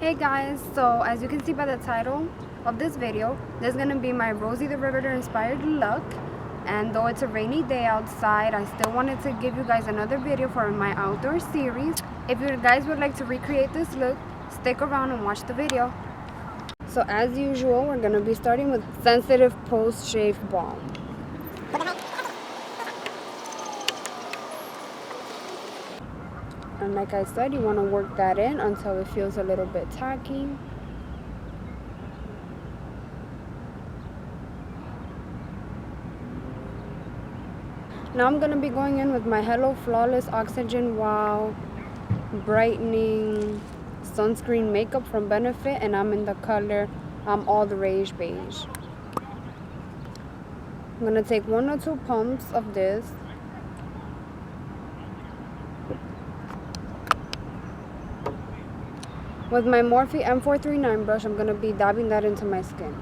Hey guys, so as you can see by the title of this video, this is going to be my Rosie the Riveter inspired look. And though it's a rainy day outside, I still wanted to give you guys another video for my outdoor series. If you guys would like to recreate this look, stick around and watch the video. So as usual, we're going to be starting with Sensitive Post Shave Balm. And like I said, you want to work that in until it feels a little bit tacky. Now I'm going to be going in with my Hello Flawless Oxygen Wow Brightening Sunscreen Makeup from Benefit, and I'm in the color All the Rage Beige. I'm going to take 1 or 2 pumps of this. With my Morphe M439 brush, I'm going to be dabbing that into my skin.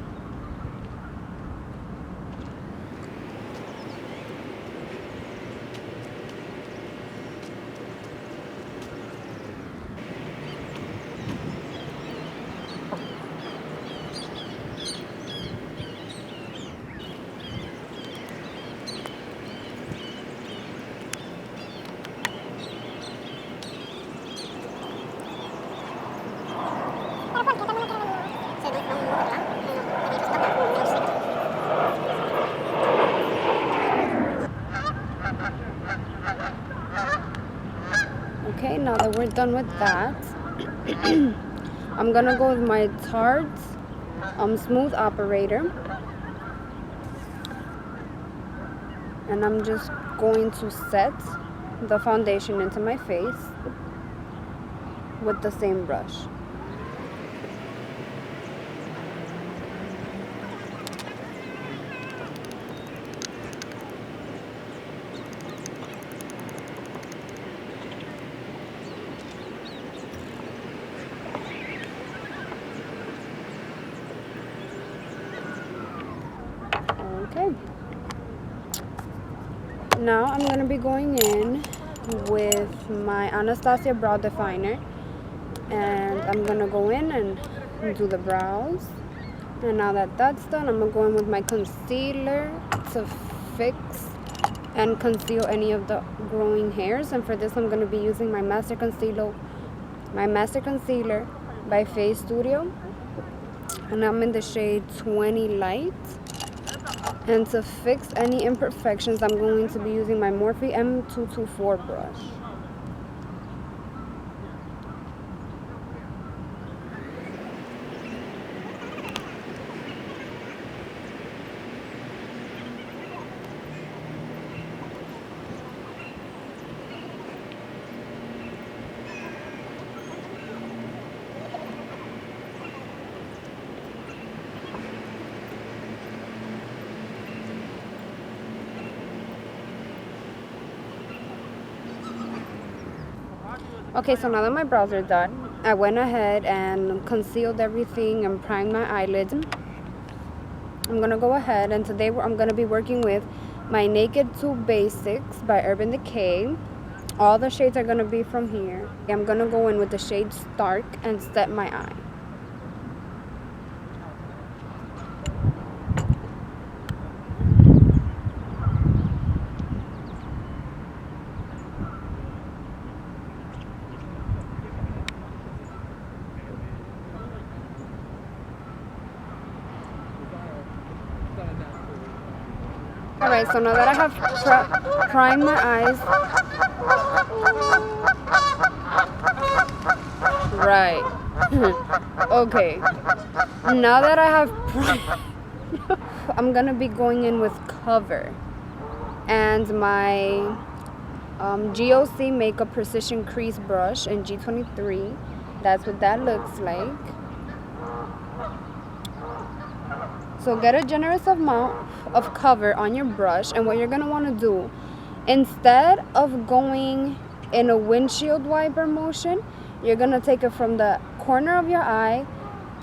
Okay, now that we're done with that, I'm gonna go with my Tarte Smooth Operator, and I'm just going to set the foundation into my face with the same brush. Okay, now I'm going to be going in with my Anastasia Brow Definer, and I'm going to go in and do the brows. And now that that's done, I'm going to go in with my concealer to fix and conceal any of the growing hairs. And for this, I'm going to be using my Master Concealer by Face Studio, and I'm in the shade 20 Light. And to fix any imperfections, I'm going to be using my Morphe M224 brush. Okay, so now that my brows are done, I went ahead and concealed everything and primed my eyelids. I'm going to go ahead, and today I'm going to be working with my Naked 2 Basics by Urban Decay. All the shades are going to be from here. I'm going to go in with the shade Stark and set my eye. Alright, so now that I have primed my eyes, right, okay, now that I have primed, I'm going to be going in with Cover and my GOC Makeup Precision Crease Brush in G23. That's what that looks like. So get a generous amount of cover on your brush, and what you're going to want to do, instead of going in a windshield wiper motion, you're going to take it from the corner of your eye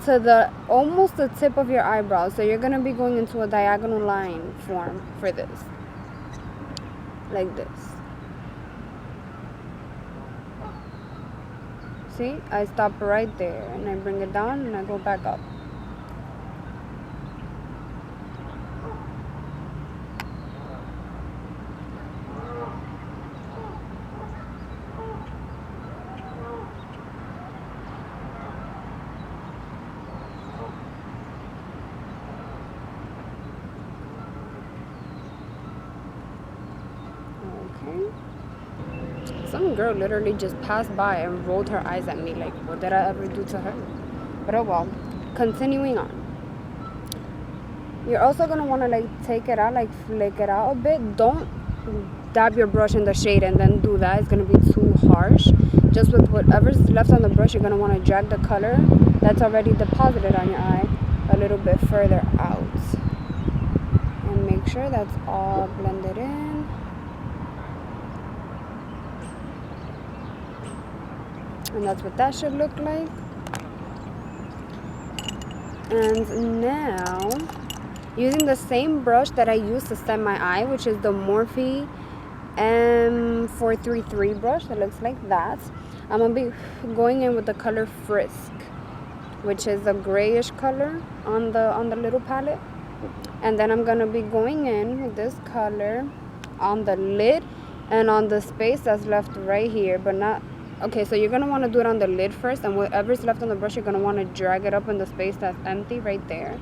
to almost the tip of your eyebrow. So you're going to be going into a diagonal line form for this, like this. See, I stop right there and I bring it down and I go back up. Some girl literally just passed by and rolled her eyes at me. Like, what did I ever do to her? But oh well. Continuing on. You're also going to want to like take it out, like flick it out a bit. Don't dab your brush in the shade and then do that. It's going to be too harsh. Just with whatever's left on the brush, you're going to want to drag the color that's already deposited on your eye a little bit further out. And make sure that's all blended in. And that's what that should look like. And now, using the same brush that I used to set my eye, which is the Morphe M433 brush that looks like that, I'm going to be going in with the color Frisk, which is a grayish color on the little palette. And then I'm going to be going in with this color on the lid and on the space that's left right here, but not... Okay, so you're going to want to do it on the lid first, and whatever's left on the brush, you're going to want to drag it up in the space that's empty right there.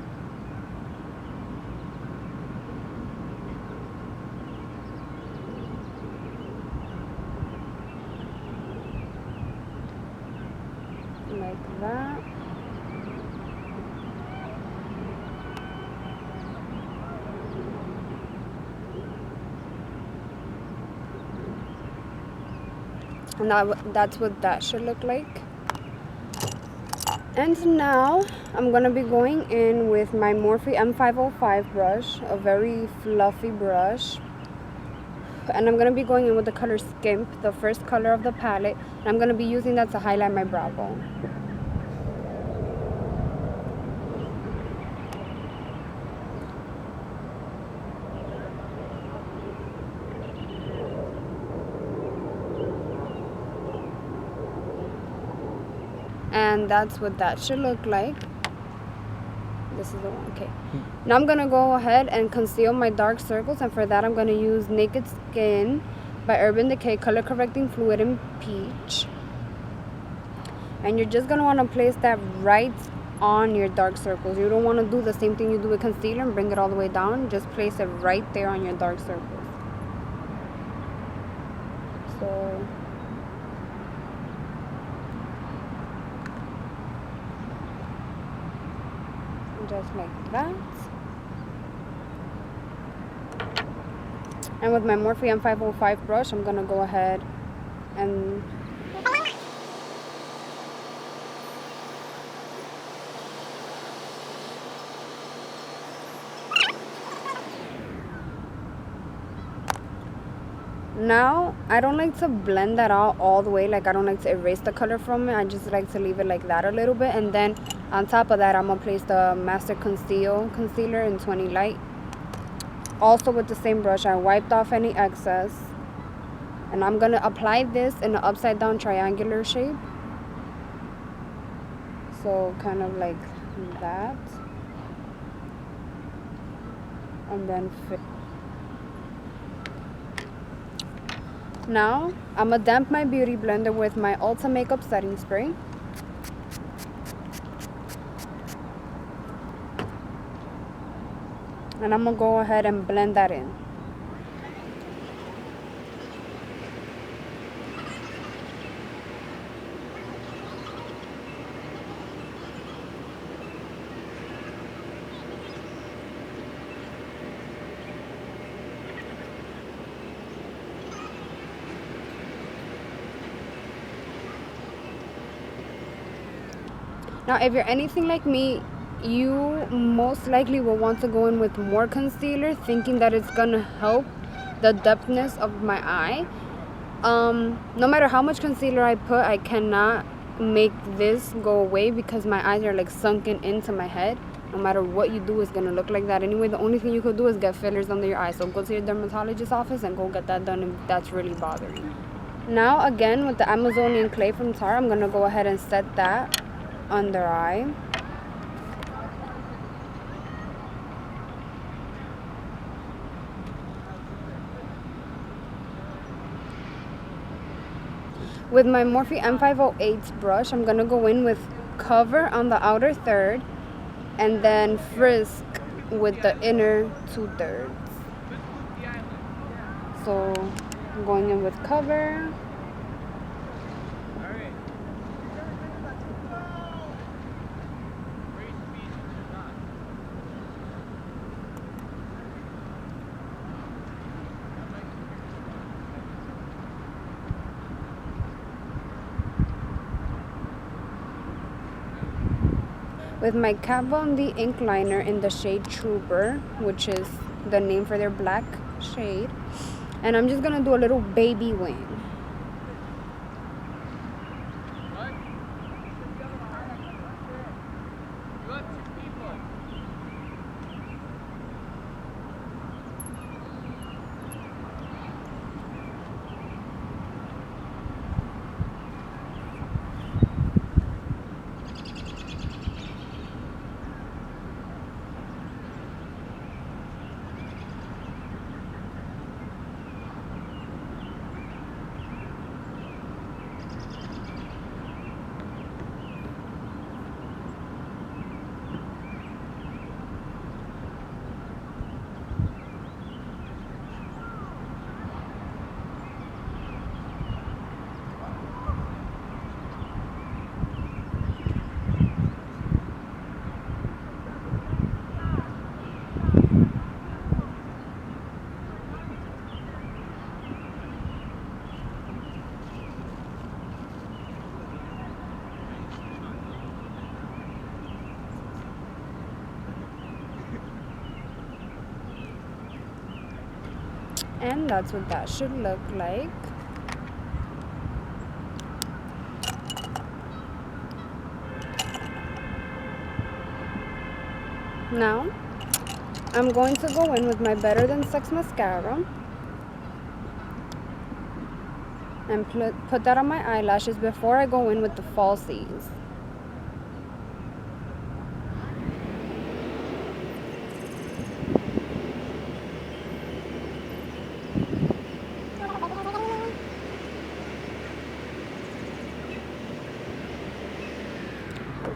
Like that. And that's what that should look like. And now I'm going to be going in with my Morphe M505 brush, a very fluffy brush. And I'm going to be going in with the color Skimp, the first color of the palette. And I'm going to be using that to highlight my brow bone. And that's what that should look like. This is the one. Okay. Now I'm going to go ahead and conceal my dark circles. And for that, I'm going to use Naked Skin by Urban Decay Color Correcting Fluid in Peach. And you're just going to want to place that right on your dark circles. You don't want to do the same thing you do with concealer and bring it all the way down. Just place it right there on your dark circles. So... just like that. And with my Morphe M505 brush, I'm gonna go ahead and now I don't like to blend that out all the way. Like, I don't like to erase the color from it. I just like to leave it like that a little bit, and then on top of that, I'm going to place the Master Conceal Concealer in 20 Light. Also with the same brush, I wiped off any excess. And I'm going to apply this in an upside down triangular shape. So kind of like that. And then fit. Now, I'm going to damp my beauty blender with my Ulta Makeup Setting Spray. And I'm going to go ahead and blend that in. Now, if you're anything like me, you most likely will want to go in with more concealer, thinking that it's gonna help the depthness of my eye. No matter how much concealer I put, I cannot make this go away because my eyes are like sunken into my head. No matter what you do, it's gonna look like that anyway. The only thing you could do is get fillers under your eyes. So go to your dermatologist's office and go get that done if that's really bothering you. Now again with the Amazonian clay from Tara, I'm going to go ahead and set that under eye. With my Morphe M508 brush, I'm going to go in with Cover on the outer third and then Frisk with the inner 2/3. So I'm going in with Cover. With my Kat Von D ink liner in the shade Trooper, which is the name for their black shade. And I'm just going to do a little baby wing. And that's what that should look like. Now, I'm going to go in with my Better Than Sex mascara and put that on my eyelashes before I go in with the falsies.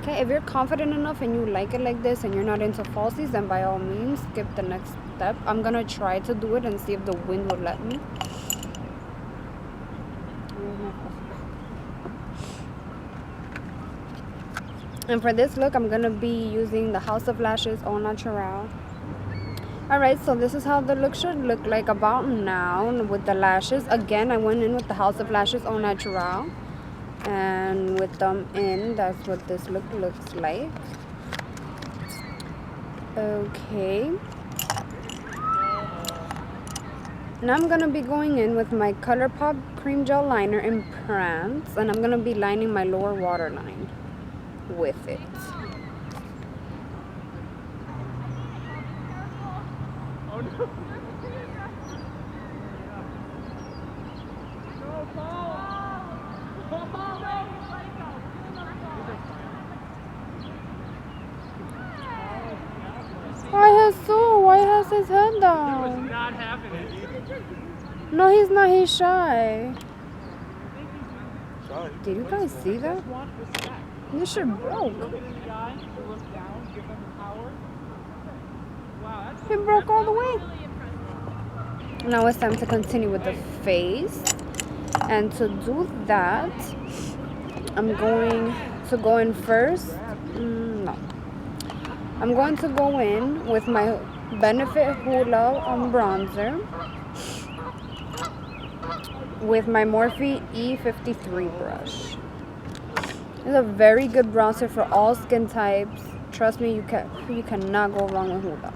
Okay, if you're confident enough and you like it like this and you're not into falsies, then by all means skip the next step. I'm gonna try to do it and see if the wind will let me. And for this look, I'm gonna be using the House of Lashes Au Naturale. Alright, so this is how the look should look like about now with the lashes. Again, I went in with the House of Lashes Au Naturale. And with them in, that's what this look looks like. Okay. Now I'm gonna be going in with my Colourpop cream gel liner in Prance, and I'm gonna be lining my lower waterline with it. Oh no. Why has his head down? It was not happening. No, he's not. He's shy. Shy? Did you guys see that? This shit broke. He broke all the way. Now it's time to continue with the face. And to do that, I'm going to go in first. No. I'm going to go in with my Benefit Hoola bronzer with my Morphe E53 brush. It's a very good bronzer for all skin types. Trust me, you cannot go wrong with Hoola.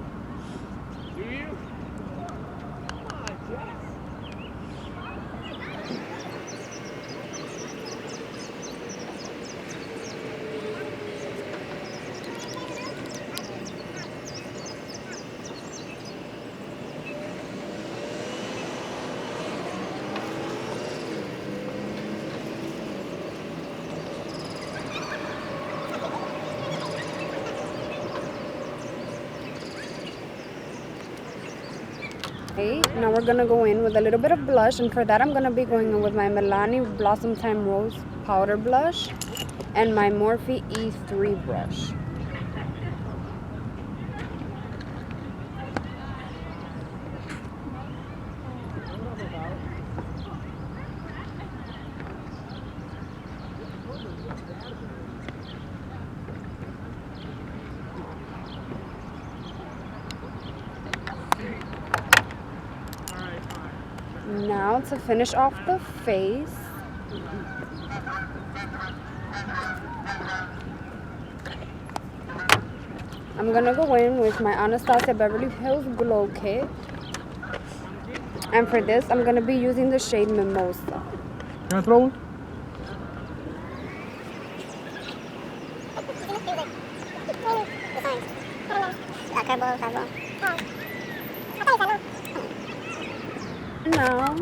Now we're gonna go in with a little bit of blush, and for that I'm gonna be going in with my Milani Blossom Time Rose powder blush and my Morphe E3 brush. Now to finish off the face, I'm gonna go in with my Anastasia Beverly Hills Glow Kit, and for this I'm gonna be using the shade Mimosa. Can I throw one? Now,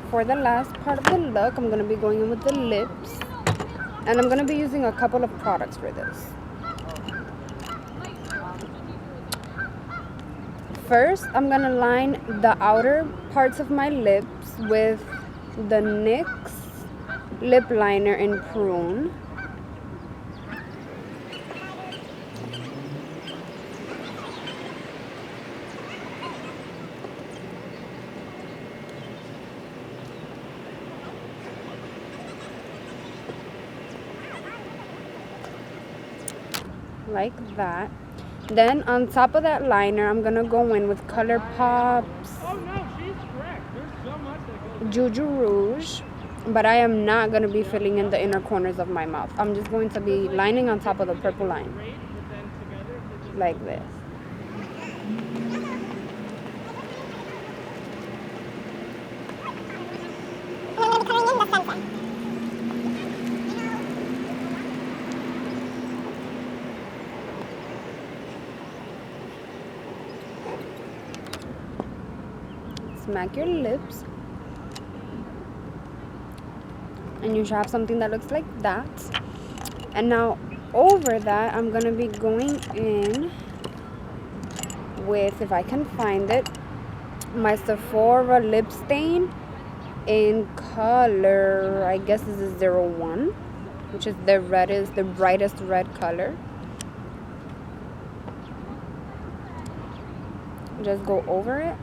for the last part of the look, I'm going to be going in with the lips. And I'm going to be using a couple of products for this. First, I'm going to line the outer parts of my lips with the NYX Lip Liner in Prune. Like that. Then on top of that liner, I'm gonna go in with Colourpop's Juju Rouge, but I am not gonna be filling in the inner corners of my mouth. I'm just going to be lining on top of the purple line, like this. Smack your lips, and you should have something that looks like that. And now over that, I'm gonna be going in with, if I can find it, my Sephora lip stain in color, I guess this is 01, which is the brightest red color. Just go over it.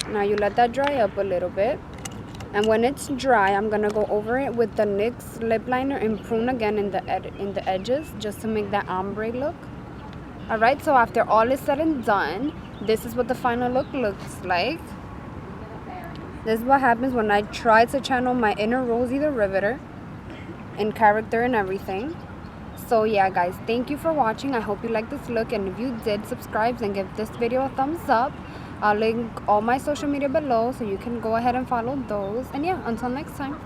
Now you let that dry up a little bit, and when it's dry, I'm gonna go over it with the NYX Lip Liner and Prune again in the edges, just to make that ombre look. Alright, so after all is said and done, this is what the final look looks like. This is what happens when I try to channel my inner Rosie the Riveter in character and everything. So yeah guys, thank you for watching. I hope you liked this look, and if you did, subscribe and give this video a thumbs up. I'll link all my social media below so you can go ahead and follow those. And yeah, until next time.